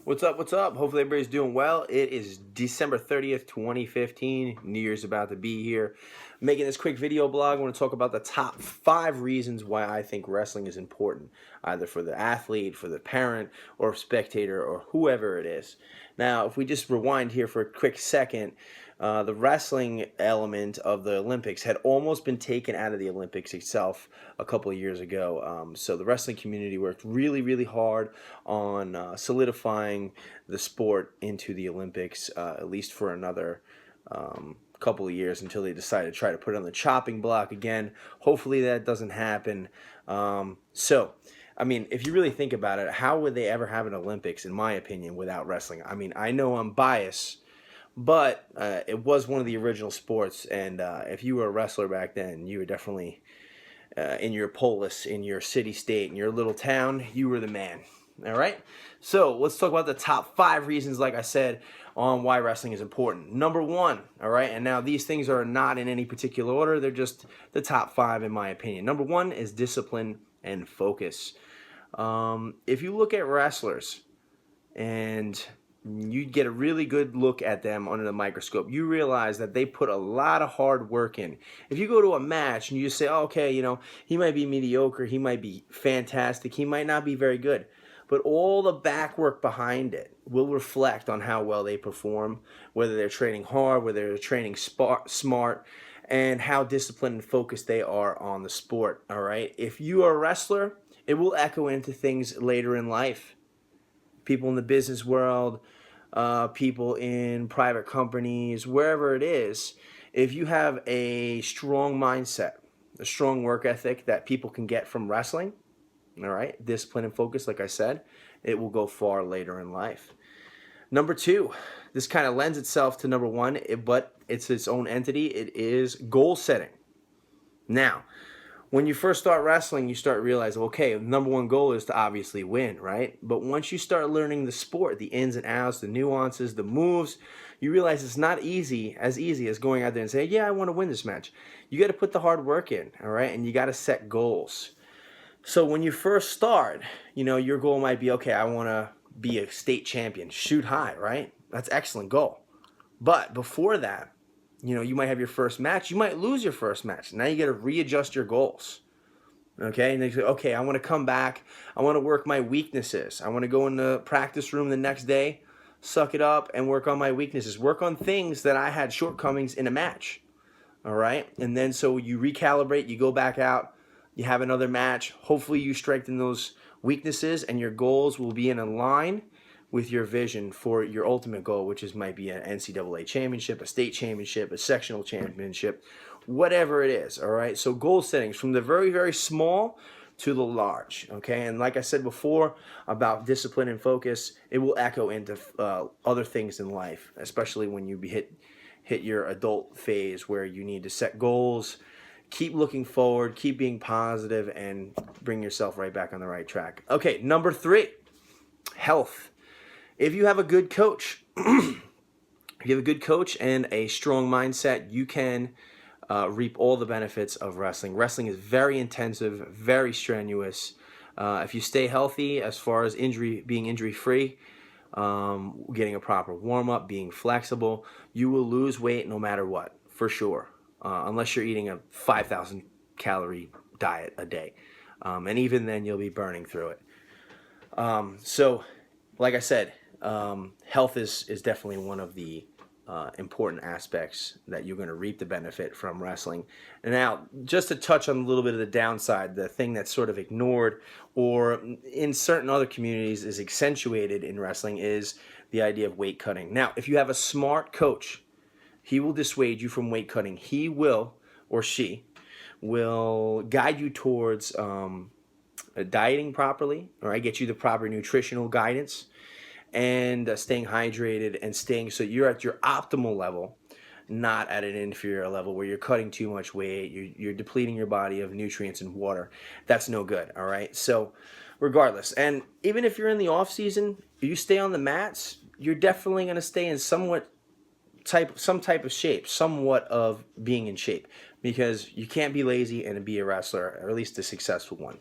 What's up? What's up? Hopefully everybody's doing well. It is December 30th, 2015. New Year's about to be here. Making this quick video blog, I want to talk about the top 5 reasons why I think wrestling is important, either for the athlete, for the parent, or spectator, or whoever it is. Now, if we just rewind here for a quick second, the wrestling element of the Olympics had almost been taken out of the Olympics itself a couple of years ago. So the wrestling community worked really, really hard on solidifying the sport into the Olympics, at least for another couple of years until they decided to try to put it on the chopping block again. Hopefully that doesn't happen. I mean, if you really think about it, how would they ever have an Olympics, in my opinion, without wrestling? I mean, I know I'm biased, but it was one of the original sports, and if you were a wrestler back then, you were definitely in your polis, in your city, state, in your little town, you were the man. All right? So let's talk about the top 5 reasons, like I said, on why wrestling is important. Number 1, all right? And now these things are not in any particular order. They're just the top 5 in my opinion. Number 1 is discipline and focus. If you look at wrestlers and you get a really good look at them under the microscope, you realize that they put a lot of hard work in. If you go to a match and you just say, oh, okay, you know, he might be mediocre, he might be fantastic, he might not be very good, but all the back work behind it will reflect on how well they perform, whether they're training hard, whether they're training smart, and how disciplined and focused they are on the sport, all right? If you are a wrestler, it will echo into things later in life. People in the business world, people in private companies, wherever it is, if you have a strong mindset, a strong work ethic that people can get from wrestling, all right, discipline and focus, like I said, it will go far later in life. Number 2, this kind of lends itself to number 1, but it's its own entity. It is goal setting. Now, when you first start wrestling, you start realizing, okay, the number 1 goal is to obviously win, right? But once you start learning the sport, the ins and outs, the nuances, the moves, you realize it's not as easy as going out there and saying, yeah, I want to win this match. You got to put the hard work in, all right? And you got to set goals. So when you first start, you know, your goal might be, okay, I want to be a state champion. Shoot high, right? That's an excellent goal. But before that, you know, you might have your first match. You might lose your first match. Now you got to readjust your goals. Okay? And they say, okay, I want to come back. I want to work my weaknesses. I want to go in the practice room the next day, suck it up, and work on my weaknesses. Work on things that I had shortcomings in a match. All right? And then so you recalibrate. You go back out. You have another match. Hopefully you strengthen those weaknesses, and your goals will be in line with your vision for your ultimate goal, which might be an NCAA championship, a state championship, a sectional championship, whatever it is, all right? So goal settings from the very, very small to the large, okay? And like I said before about discipline and focus, it will echo into other things in life, especially when you hit your adult phase where you need to set goals, keep looking forward, keep being positive, and bring yourself right back on the right track. Okay, number 3, health. If you have a good coach, and a strong mindset, you can reap all the benefits of wrestling. Wrestling is very intensive, very strenuous. If you stay healthy as far as being injury-free, getting a proper warm-up, being flexible, you will lose weight no matter what, for sure. Unless you're eating a 5,000 calorie diet a day. And even then you'll be burning through it. So like I said, health is definitely one of the important aspects that you're going to reap the benefit from wrestling. And now, just to touch on a little bit of the downside, the thing that's sort of ignored or in certain other communities is accentuated in wrestling is the idea of weight cutting. Now, if you have a smart coach, he will dissuade you from weight cutting. He will, or she, will guide you towards dieting properly, all right, get you the proper nutritional guidance, and staying hydrated and staying so you're at your optimal level, not at an inferior level where you're cutting too much weight, you're depleting your body of nutrients and water. That's no good, all right? So regardless, and even if you're in the off season, you stay on the mats, you're definitely going to stay in some type of shape, somewhat of being in shape, because you can't be lazy and be a wrestler, or at least a successful one.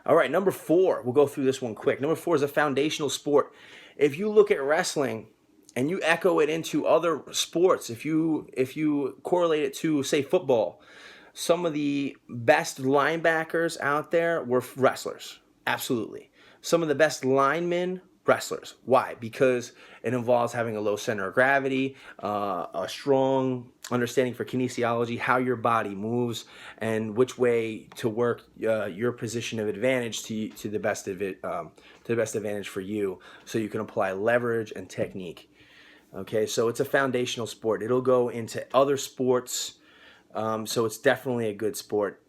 All right, number 4, we'll go through this one quick. Number 4 is a foundational sport. if you look at wrestling and you echo it into other sports, if you correlate it to, say, football, some of the best linebackers out there were wrestlers. Absolutely. Some of the best linemen, wrestlers. Why? Because it involves having a low center of gravity, a strong understanding for kinesiology, how your body moves, and which way to work your position of advantage to the best of it, to the best advantage for you, so you can apply leverage and technique. Okay, so it's a foundational sport. It'll go into other sports, so it's definitely a good sport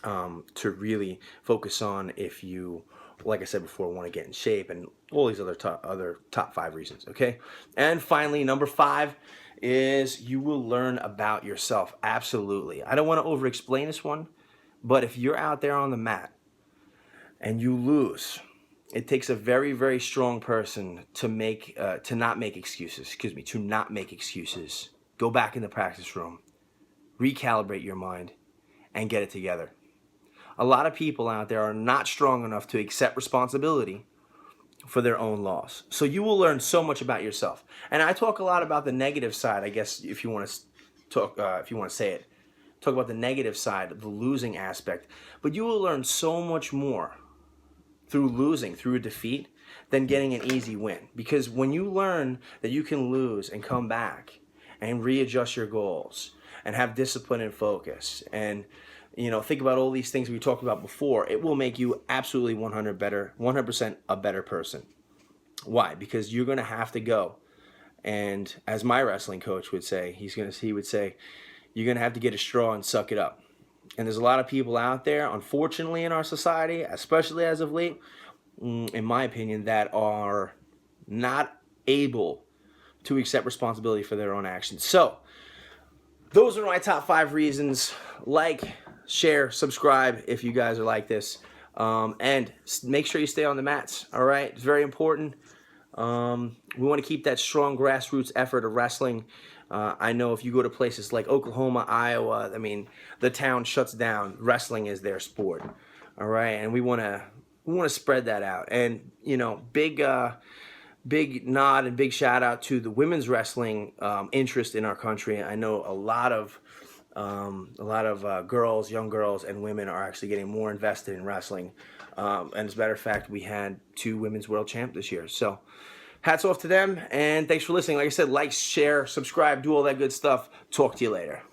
to really focus on if you, like I said before, want to get in shape, and all these other top 5 reasons. Okay, and finally, number 5 is you will learn about yourself. Absolutely. I don't want to over explain this one, but if you're out there on the mat and you lose, it takes a very, very strong person to not make excuses. To not make excuses. Go back in the practice room, recalibrate your mind, and get it together. A lot of people out there are not strong enough to accept responsibility for their own loss. So you will learn so much about yourself. And I talk a lot about the negative side, I guess, if you want to talk, if you want to say it. Talk about the negative side, the losing aspect. But you will learn so much more through losing, through a defeat, than getting an easy win. Because when you learn that you can lose and come back and readjust your goals and have discipline and focus, and think about all these things we talked about before, it will make you absolutely 100% a better person. Why? Because you're going to have to go, and as my wrestling coach would say, he would say, you're going to have to get a straw and suck it up. And there's a lot of people out there, unfortunately, in our society, especially as of late, in my opinion, that are not able to accept responsibility for their own actions. So those are my top 5 reasons. Like, share, subscribe if you guys are like this, and make sure you stay on the mats. All right, it's very important. We want to keep that strong grassroots effort of wrestling. I know if you go to places like Oklahoma, Iowa, I mean, the town shuts down. Wrestling is their sport. All right, and we want to spread that out. And big nod and big shout out to the women's wrestling interest in our country. I know a lot of girls, young girls, and women are actually getting more invested in wrestling. And as a matter of fact, we had 2 women's world champ this year. So hats off to them, and thanks for listening. Like I said, like, share, subscribe, do all that good stuff. Talk to you later.